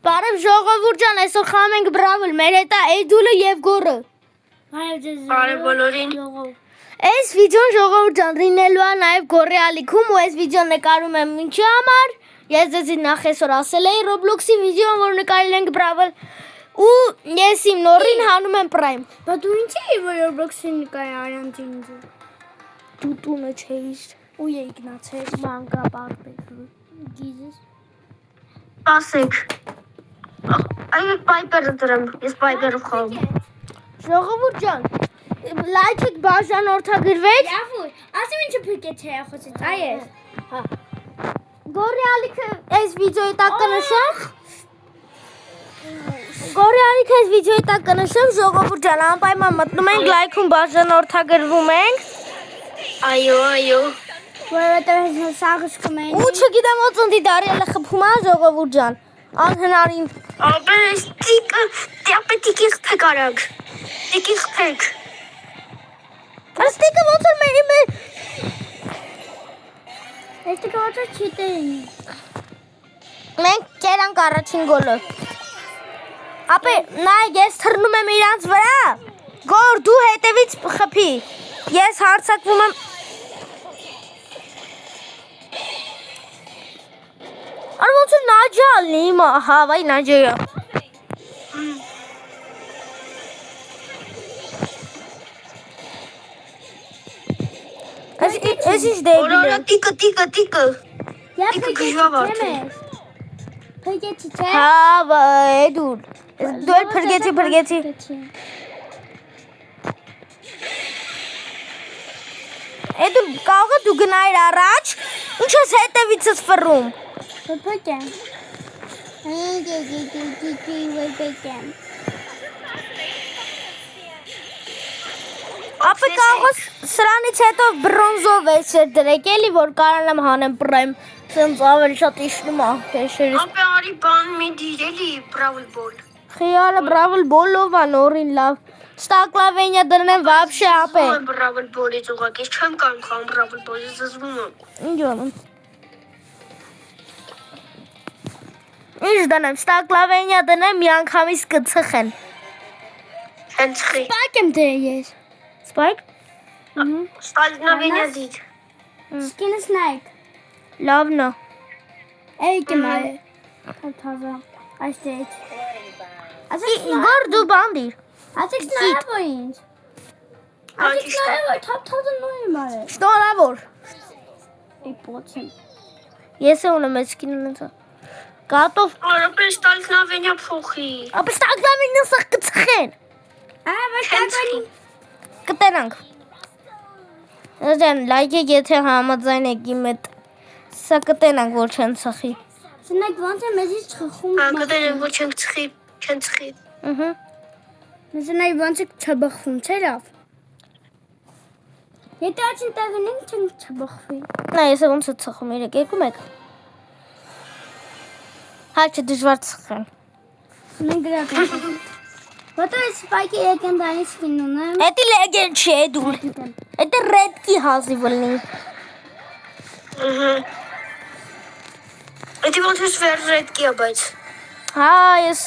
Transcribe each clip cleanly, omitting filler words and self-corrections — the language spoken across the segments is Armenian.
Բարև ժողովուրդ ջան, այսօր խաղում ենք Brawl, մեր հետ է Էդուլը եւ Գորը։ Բարև բոլորին։ Այս վիդեոն ժողովուրդ ջան լինելու է նաեւ Գորի ալիքում ու այս վիդեոն նկարում եմ ինչի համար։ Ես ձեզ նախ այսօր ասել էի Roblox-ի վիդեոն, որ նկարել ենք Brawl ու ես իմ նորին հանում եմ Prime։ Բա դու ինչ էի որ Roblox-ի նկարի արանջ ինձ։ Դու տունը չէիր ու եգնացել մանկապարտեզ։ Jesus։ Ասեք։ Այո, Piper-ը դրեմ։ Ես Piper-ով խաղում։ Ժողովուրդ ջան, լայքեք բաժանորդագրվեք։ Լավուր, ասեմ ինչը փրկեց հերախոսից, այ։ Հա։ Գորի ալիքը այս վիդեոյի տակ կնշեմ։ Գորի ալիքը այս վիդեոյի տակ կնշեմ, ժողովուրդ ջան, անպայման մտնում ենք, լայքում բաժանորդագրվում ենք։ Այո։ Որովհետև սաղը շկմեն։ Ու չգիտեմ ոնց ընդ Դարիելը խփում է, ժողովուրդ ջան։ Անհնարին։ Աբես տիկը, տիապետիկի խփեք արագ։ Տիկի խփեք։ Աստիկը ոնց որ մեր Este կողոցը չիտեն։ մենք կերանք առաջին գոլը։ Ապե, նայ, ես թռնում եմ իրանց վրա։ Գոր, դու հետևից խփի։ Ես հարցակվում եմ։ Արա ոնց որ Նաջա լինի, հա, վայ Նաջա։ Այս ինչ դեպի։ Օրորա տիկը։ Я Տիկը գժվավարդ է։ Փրկեցի չէ։ Հա, վայ, դու։ Դու էլ փրկեցի։ Էդու կարող դու գնայր առաջ, ինչ ես հետևիցս ֆռում։ Փրկեմ։ Փրկեմ։ Ապա կարող ես սրանից հետո բրոնզով ես դրեք էլի, որ կարողանամ հանեմ Prime, սենց ավելի շատ իշնում է քեշերից։ Ապե արի բան մի դիրելի Brawl Ball։ Խիալը Brawl Ball-ով է նորին լավ։ Ստակլավենյա դրնեմ вообще ապե։ Brawl Ball-ից ուղղակի ես չեմ կարող խաղալ Brawl Ball-ից զզվում եմ։ Ինչ անում։ Ինչ դնեմ, ստակլավենյա դնեմ, միանգամից կծխեն։ Հենց խի։ Պակեմ դե ես։ Spike։ Ստալինավենյա դիր։ Skin snake։ Լավն է։ Ey կմայ։ Թաթավա։ Այսից։ Գոր դու բանդիր։ Ասեք նայո ինձ։ Ասեք նայո թաթավը նույն մարը։ Շնորհավոր։ Ey փոցին։ Ես ունեմ այդ սկինը նցա։ Գատով, Արապե Ստալինավենյա փոխի։ ապա ստակլավենյա սա կծխեն։ Ահա Հենց կականի։ Կտենանք։ Ջան, լայքեք եթե համաձայն եք իմ հետ։ Սա կտենանք որ չեն ծխի։ Սնեք ոնց է մեզից չխում։ Անգդեն ոչ չեմ ծխի, չեն ծխի։ Ահա։ Մեզնայ ոնց է չբխվում, չէ՞ լավ։ Եթե աչին տագնենք չեն չբխվի։ Նա ես ոնց է ծխում 3-2-1։ Հա չդժվար ծխեն։ Մենք գրակում։ Ոտո է սպայքի եկնդանի սկին ունեմ։ Էդի լեգենդ չէ դու։ Էդի ռեդկի հազի վլնի։ Ահա։ Էդի ոնց է սվերրետկի է բայց։ Հա, ես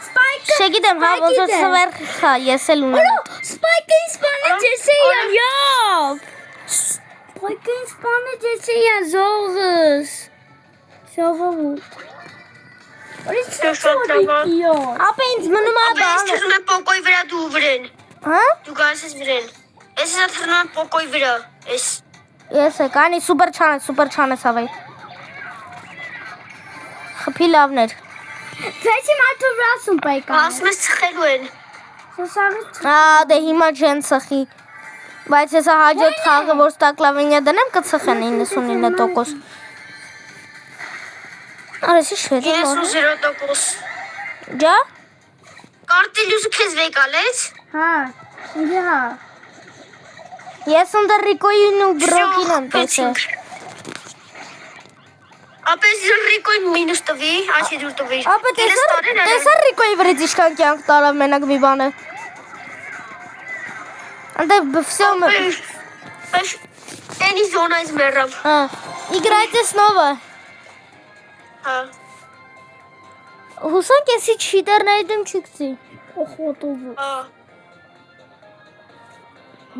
Սպայքը։ չգիտեմ, հա ոնց որ սվեր, հա, ես էլ ունեմ։ Սպայքը իսպանը ջեսեյան, յոպ։ Սպայքը իսպանը ջեսեյան, զողս։ Ժողովուրդ։ Որից չորիկիո։ Ապա ինձ մնում է Ապե ես բան։ թռնում եմ պոկոյի վրա դու վրեն։ Հա? Դու գալիս ես վրեն։ Ես ես թռնում եմ պոկոյի վրա։ Ես Ես է, կանի սուպեր չան ես ավայ։ Խփի լավներ։ Փեցի մարդու վրա սպայքը։ ասում ես ծխելու են։ Սոսաղից Հա, դե հիմա չեն ծխի։ Բայց հեսա հաջորդ խաղը որ ստակլավենյա դնեմ կծխեն 99%։ Արեսի շվեդի մոր։ 30%։ Ջա։ Կարտելյուսը քեզ վեկալեց։ հա, ինձ հա։ Ես ընդր Ռիկոյին ու Բրոկին եմ տեսել։ Ապե Ռիկոյին մինուս տվի, աչի դուր տվի։ Ապա տեսա Ռիկոյի վրից իշքան կյանք տարավ մենակ մի բան է։ Անդե всё мы. Теннис зона измерам. Играйте снова. Հուսանք էսի չիտերների դեմ չգցի։ Օխոտով Ա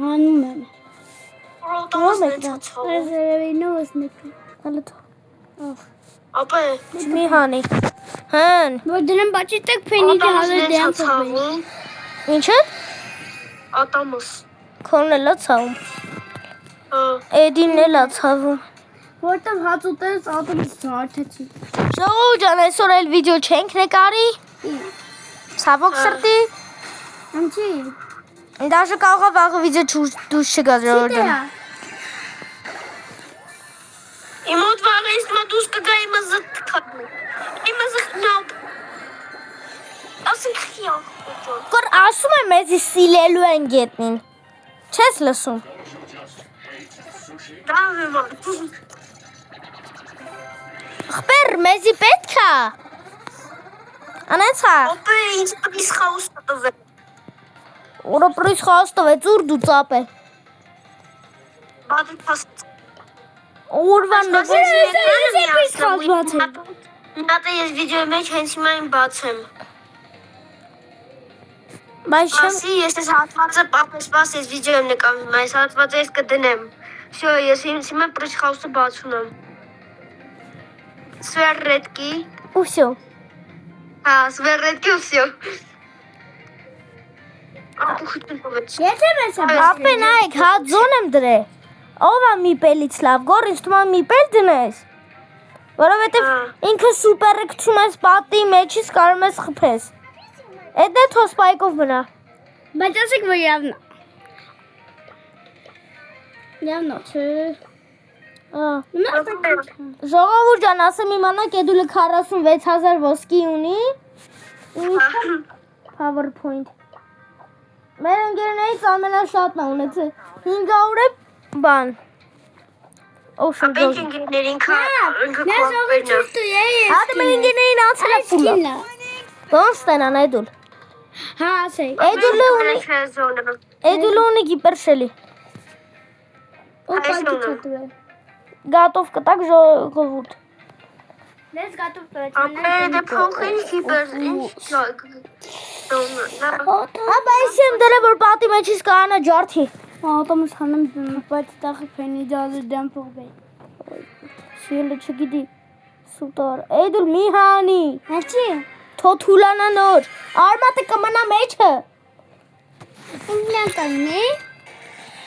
հանում եմ։ ռոտոմս նեցացավ։ Այս երևինով ես նկը։ Հələ Ապա մի հանի։ Հան, Որ դրան բաճիտեք փենիկի հալը դեմ փոխվի։ ինչը։ Ատամս։ Քոնն էլա ցավում։ Ա Էդինն էլա ցավում։ Որտեղ հաց ուտես ատոմս հարթեցի։ Ժողովուրդ ջան, այսօր էլ վիդեո չենք նկարի։ Ցավոք սրտի։ Անչի։ Դաժե կարող է վաղը վիդեո դուրս չգա ժողովուրդ ջան։ Իմոտ վաղից մատուս կգա իմը զտքան։ Իմը զտքնապ։ Ասենք խիա։ Կոր ասում եմ մեզի սիլելու են գետնին։ Չես լսում։ Դավը մա։ Ախպեր, մեզի պետք է։ Անեցա։ Ապա ինձ պիտի խաուս տվե։ Ուրա պրիս խաստով է ծուր դու ծապ է։ Բադի փաս։ Ուրվան Նատա ես վիդեոյի մեջ հենց հիմա իմ բացեմ։ Բայց չեմ Ասի ես այս հատվածը պապես բաց ես վիդեոյում նկարում, այս հատվածը ես կդնեմ։ Всё, ես հիմա պրիչխաուսը բացում եմ։ Սվերրետկի։ ու всё։ Հա, սվերրետկի ու всё։ Ապուխություն փոխեց։ Եթե մեզ է Ապե նայեք, հա ձոն եմ դրե։ Ով է մի պելից լավ, գոր ինձ թվում է մի պել դնես։ Որովհետև ինքը սուպեր է գցում ես պատի մեջից կարող ես խփես։ Էդ է թո սպայկով մնա։ Բայց ասեք որ явно։ Явно չէ։ Ժողովուրդ ջան, ասեմ իմանաք էդուլը 46000 ոսկի ունի։ PowerPoint։ Մեր ընկերներից ամենաշատն է ունեցել 500 է բան։ Ocean Ապա ինքներին քա Ես ողջույն ես։ Հա դե մեր ընկերներին անցել է փուլը։ Կինա։ Ոնց ստանան էդուլ։ Հա, ասեք։ Էդուլը ունի գիպերշելի։ Օ պակետը։ Գատով կտակ ժողովուրդ։ Դες գատով տվեց։ Ապա դե փոխին հիպեր Ապա այսեմ դերը որ պատի մեջից կանա ջարդի։ Ատոմս խանեմ բայց տախի փենի դալը դեմ փոխվի։ Շիլը չգիտի։ Սուտար։ Էդուլ մի հանի։ Հաչի։ Թոթուլանա նոր։ Արմատը կմնա մեջը։ Ինքնան կաննի։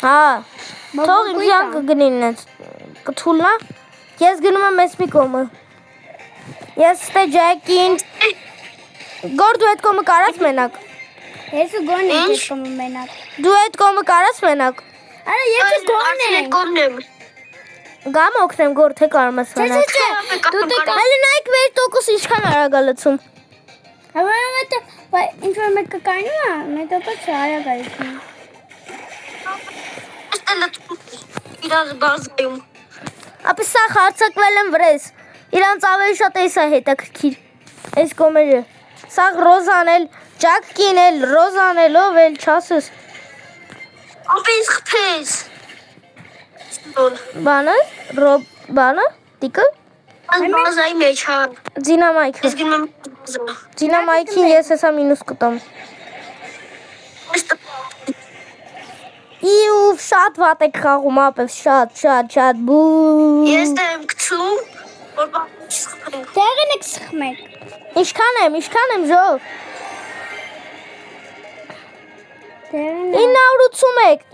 Հա։ Թող իմ յանքը գնին այդ կթուլնա։ Ես գնում եմ ես մի կոմը։ Ես ստե ջակին։ Գոր դու այդ կոմը կարած մենակ։ Ես գոն եմ կոմը մենակ։ Դու այդ կոմը կարած մենակ։ Արա եթե գոն եմ։ կողնեմ։ Գամ օգնեմ գոր թե կարող ես մենակ։ Դու դե Հələ նայեք մեր տոկոս ինչքան արագ է լցում։ Հավանաբար ինչ որ մեկը կայնում է, մետոպս արագ է լցում։ Աստելը իրազ բազայում։ Ապա սա հարցակվել եմ վրես։ Իրանց ավելի շատ էս է հետաքրքիր։ Այս կոմերը։ Սա ռոզան էլ, ջակկին էլ, ռոզան էլ ով էլ չասես։ Ապա ինձ խփես։ Բանը, բանը, տիկը, Բազայի մեջ հա։ դինամայքը։ Ես գնում եմ։ Դինամայքին ես հեսա մինուս կտամ։ Իուվ շատ վատ եք խաղում ապև, շատ, բու։ Ես դեմ գցում, որ բաց չխփենք։ Տեղին եք սխմեք։ Ինչքան եմ, ժող։ Տեղին 981,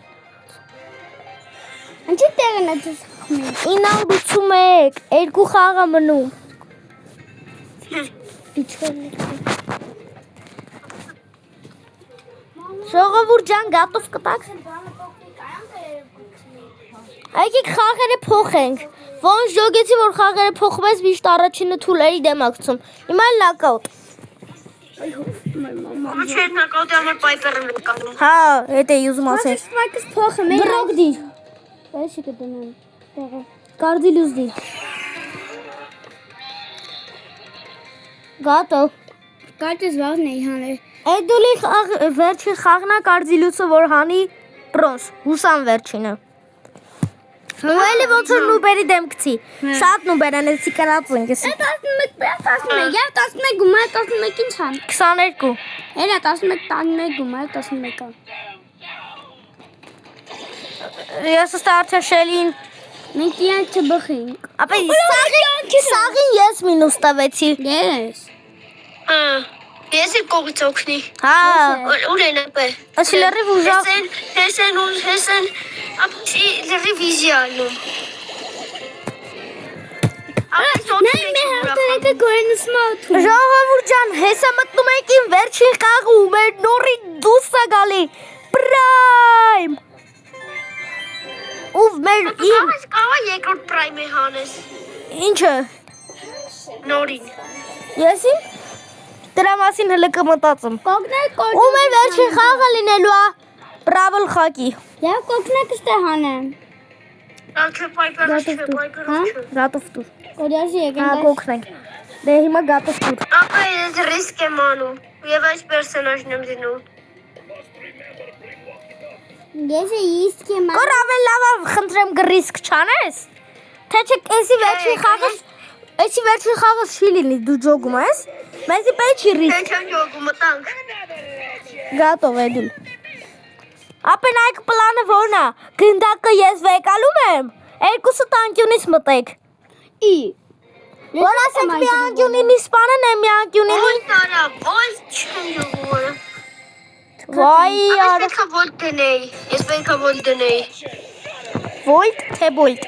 Անչի տեղին եք սխմեք։ 981, երկու խաղ է մնում։ Ժողովուրդ ջան, գատով կտակ։ Այգեք խաղերը փոխենք։ Ոնց ժոգեցի, որ խաղերը փոխվեց միշտ առաջինը թուլերի դեմ ակցում։ Հիմա լակաուտ։ Ոչ նկատի համար պայպեր եմ կանում։ Հա, հետ է ուզում ասել։ Սպակս փոխը մեր Բրոկ դիր։ Այսի կդնեմ։ Տեղը։ Կարդիլուս դիր։ Գատո։ Կարծես վաղն էի հանել։ Էդուլի վերջին խաղն է կարդիլուսը, որ հանի բրոնզ, հուսան վերջինը։ Ու էլի ոնց որ նուբերի դեմ գցի։ Շատ նուբեր են, էսի կրած ենք էսի։ 11, 11, եւ 11 գումար 11 ինչ ան։ 22։ Էլա 11 գումար 11-ը։ Ես ստա արդեն շելին։ Մենք իրանք չբխենք։ Ապա սաղին ես մինուս տվեցի։ Ես։ Ես էլ կողից օգնի։ Հա։ Ուր են ապե։ Ասի լրիվ ուժավ։ Հեսեն, ապի լրիվ վիզիալում։ Նայ մեր հարտարակը գորենս մոթում։ Ժողովուրդ ջան, հեսա մտնում եք իմ վերջին խաղը ու մեր նորի դուրս է գալի։ Պրայմ։ Ով մեր իմ Կաղա երկրորդ պրայմի հանես։ ինչը։ Նորին։ Եսի։ Դրա մասին հələ կմտածեմ։ Կողնակ Ու մեր վերջին խաղը լինելու է Brawl խաղի։ Եվ կողնակ ստե հանեմ։ Գատովտուր։ Օրյաշի Հա, եկեն։ կոքնենք։ Դե հիմա գատովտուր։ Ապա ես ռիսկ եմ անում։ Եվ այս պերսոնաժն եմ դնում։ Ես իսկ եմ։ Կոր ավել լավ խնդրեմ գրիսկ չանես։ Թե չէ էսի վերջին խաղը չի լինի դու ջոգում ես։ Մեզի պետք չի ռիսկ։ Չեն ջոգում մտանք։ Գատով է դու։ Ապա նայք պլանը ո՞րն է։ Գնդակը ես վեկալում եմ։ Երկուսը տանկյունից մտեք։ Ի։ Որ ասենք մի անկյունին իսպանն է, մի անկյունին։ Ոյ տարա, ոյ չեն ջոգում։ Վայ, Ես պետքա վոլտ դնեի։ Ես պետքա վոլտ դնեի։ Վոլտ թե բոլտ։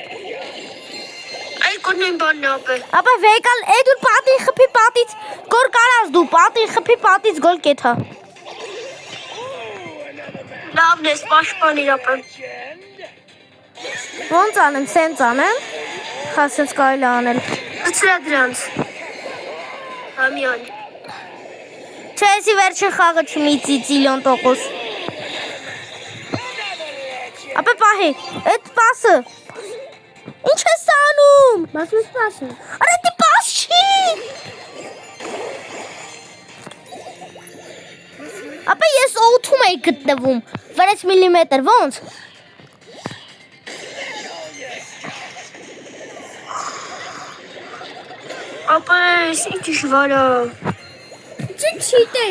Այ կոնեն բանն ապե։ Ապա վեկալ դու պատին խփի պատից գոր կարաս դու պատին խփի պատից գոլ կեթա։ Լավն ես, պաշտպանիր ապե։ Ոնց անեմ, սենց անեմ։ Հա, սենց կարելի անել։ Ըցրա դրանց։ Համյան։ Չէ, էսի վերջին խաղը չունի ծիլիոն տոկոս։ Ապա պահի, այդ պասը։ Ինչ ես անում։ Մասնուս պասը։ Արա դի պաս չի։ Ապա ես օթում էի գտնվում 6 միլիմետր, ոնց։ Ապա ես ինչ շվարա։ Չիտե է։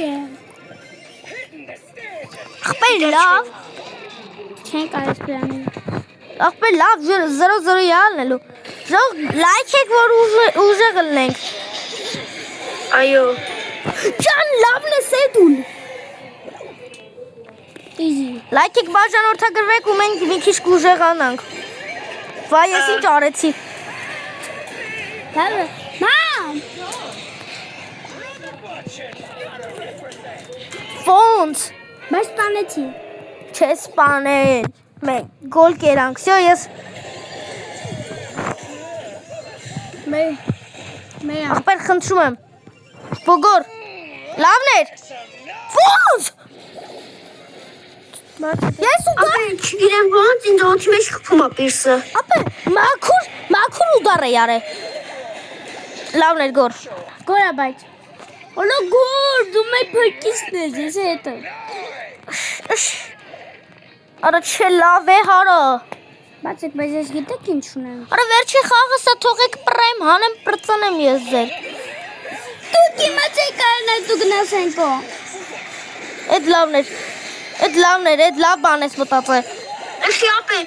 Ախպեր լավ։ Չեն կարես պլանել։ Ախպեր լավ 0-0 յանելու։ Ժող լայք եք որ ուժեղ լնենք։ Այո։ Ջան լավն է սեդուլ։ Easy։ Լայք եք բաժանորդագրվեք ու մենք մի քիչ կուժեղանանք։ Վայ, ես ինչ արեցի։ Բավը։ Մամ։ Ոնց։ Բայց տանեցի։ Չես սպանել։ Մենք գոլ կերանք։ Всё, ես Մեր ախպեր խնդրում եմ։ Բոգոր։ Լավն էր։ Ոնց։ Ես ու Ապա չգիտեմ ոնց ինձ օդի մեջ խփում է պիրսը։ ապա մաքուր ուդար է յարե։ Լավն էր գոր։ գորա բայց։ Օլո գոր, դու մեր փրկիչն ես, ես հետը։ Արա չէ լավ է հարը։ Բացեք, բայց ես գիտեք ինչ ունեմ։ Արա վերջի խաղը սա թողեք պրայմ հանեմ պրծնեմ ես ձեր։ Դու իմացեք կարնալ դու գնասենքո։ Էդ լավն էր։ Էդ լավ բան ես մտածել։ Էսի ապե։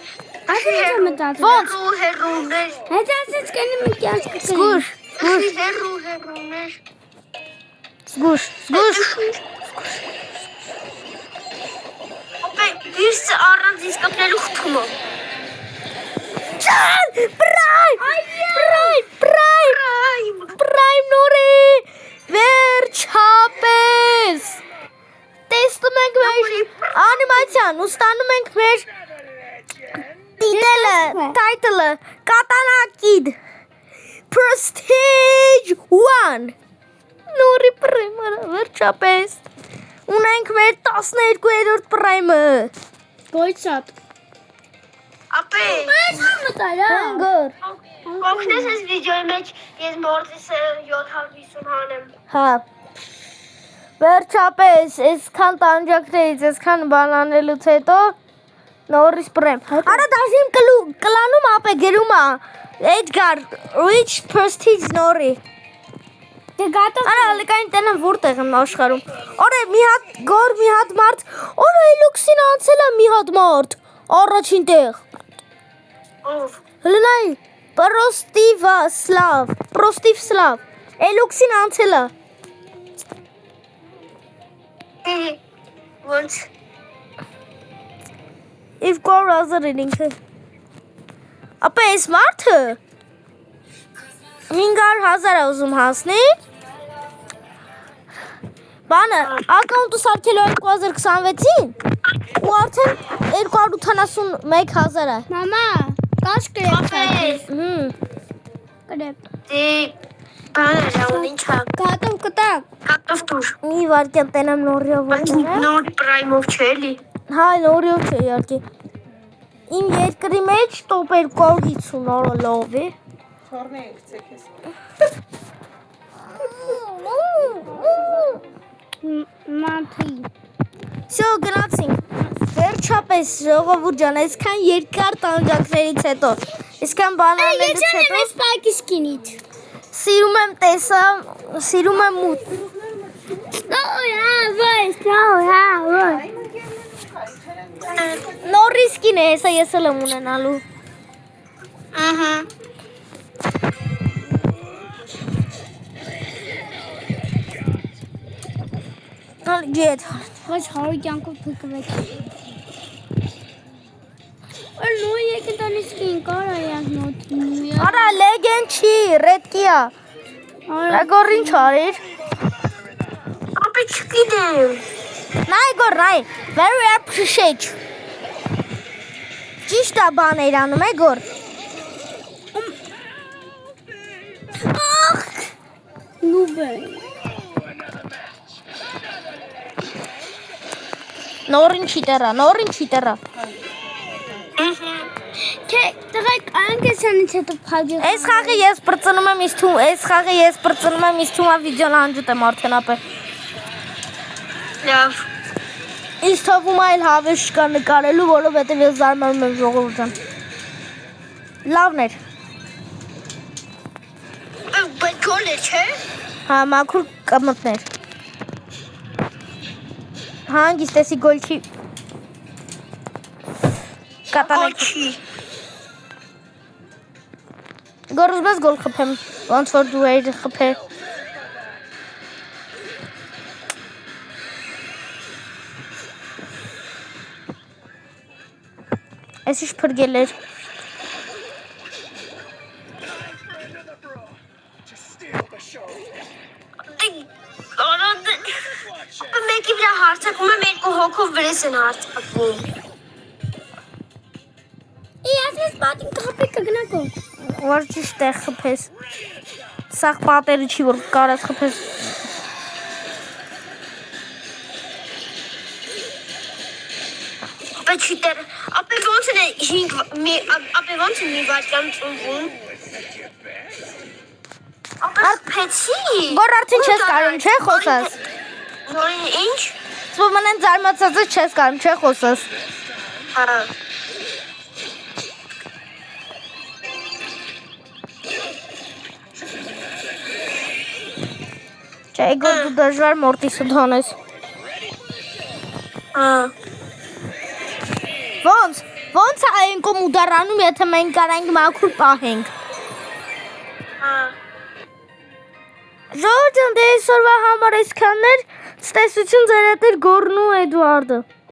Ասել եմ մտածել։ Ոնց։ Հերուներ։ Հետ ասեց կանի մի կյանք կկրի։ Զգուշ։ Էսի հերուներ։ Զգուշ։ Ապե պիրսը առանց ինձ կպնելու խփում է։ Ջան, պրայմ նորի։ Վերջապես։ Տեսնում ենք մեր անիմացիան, ու ստանում ենք մեր տայտլը, Katana Kid, Prestige 1, նորի պրայմը, վերջապես, ունենք մեր 12-րդ պրայմը, Գոյցատ։ Ապե։ Ես մտարա։ գոր, Կողնես ես վիդեոյի մեջ ես մորտիս 750 հանեմ։ հա, վերջապես, այսքան տանջակներից, այսքան բան անելուց հետո, Նորից բրեմ։ Արա դաժիմ կլանում ապե գերումա։ Edgar, which prestige նորի։ Դե գատով։ Արա լեկային տենեմ որտեղ եմ աշխարհում։ Օրե մի հատ գոր մի հատ մարդ։ Օրե Լուքսին անցել է մի հատ մարդ։ Առաջին տեղ։ Ով։ Հլնայ Պրոստիվ Սլավ։ Էլուքսին անցել է։ Ոնց։ If core razor ինքը։ Ապա այս մարդը 500,000 է ուզում հասնի։ Բանը ակաունտը սարքելու 2026-ին ու արդեն 271,000 է։ Մամա, կաշ կրեպ սարքես։ Կրեպ։ Դե բանը լավն ինչա։ Գատով կտակ։ Կատով դուր։ Մի վարկյան տենեմ նորիով Բայց նոր պրայմով չէ էլի։ Հա նորիով չէ իհարկե։ Իմ երկրի մեջ top 250 նորը լով է։ Խորն ենք ցեքես։ Մամփի։ Շո գնացինք։ Վերջապես ժողովուրդ ջան, այսքան երկար տանջանքներից հետո, այսքան բանալներից Երջան եմ հետո ես պայքի սկինից։ սիրում եմ տեսամ, սիրում եմ մութ։ Նոր ռիսկին է, հեսա ես էլ եմ ունենալու։ Ահա։ Ջետ։ Ոչ հարի կյանքով փկվեք։ Որ նույն եկետանի սկին կարա յաս նոթի։ Արա լեգեն չի, ռեդկիա։ Այգոր ինչ արիր։ Ապա չգիտեմ։ Նայ գոր, նայ, very appreciate։ Ճիշտ է բան էր անում, գոր։ Նուբե։ Նորին չի տերա։ Թե տղայք անկեսանից հետո փագի։ Այս խաղը ես բրծնում եմ իսկ թումա վիդեոն անջուտ եմ արդեն ապե։ Լավ։ Ինձ թվում այլ հավես չկա նկարելու, որովհետև ես զարմանում եմ ժողովուրդ ջան։ Լավն էր։ Բայց գոլ է, չէ։ Հա, մաքուր կմտներ։ Հանգիստ էսի գոլ չի։ Կատանեք։ Չի։ Գոր ուզում ես գոլ խփեմ, ոնց որ դու էիր խփել։ Այս ինչ փրկել էր։ Մեկի վրա հարցակում եմ, երկու հոգով վրես են հարցակվում։ Ես պատին կապի կգնակո։ Որ ճիշտ է խփես։ Սաղ պատերը չի որ կարաս խփես։ Ապա չի տեր, ապա ոնց են մի վարկան ծնվում։ Ապա սպեցի։ Գոր արդեն չես կարում, չէ խոսաս։ Նորին ինչ։ Սպոմեն են զարմացած ես չես կարում, չէ խոսաս։ Հա։ Չէ, գոր դու դժվար մորտիսը դանես։ Հա։ Ոնց է այն կոմ ուդարանում, եթե մենք կարանք մաքուր պահենք։ Հա։ Ժողովուրդ ջան, դե այսօրվա համար այսքանն էր, ցտեսություն ձեր հետ էր Գորն ու Էդուարդը։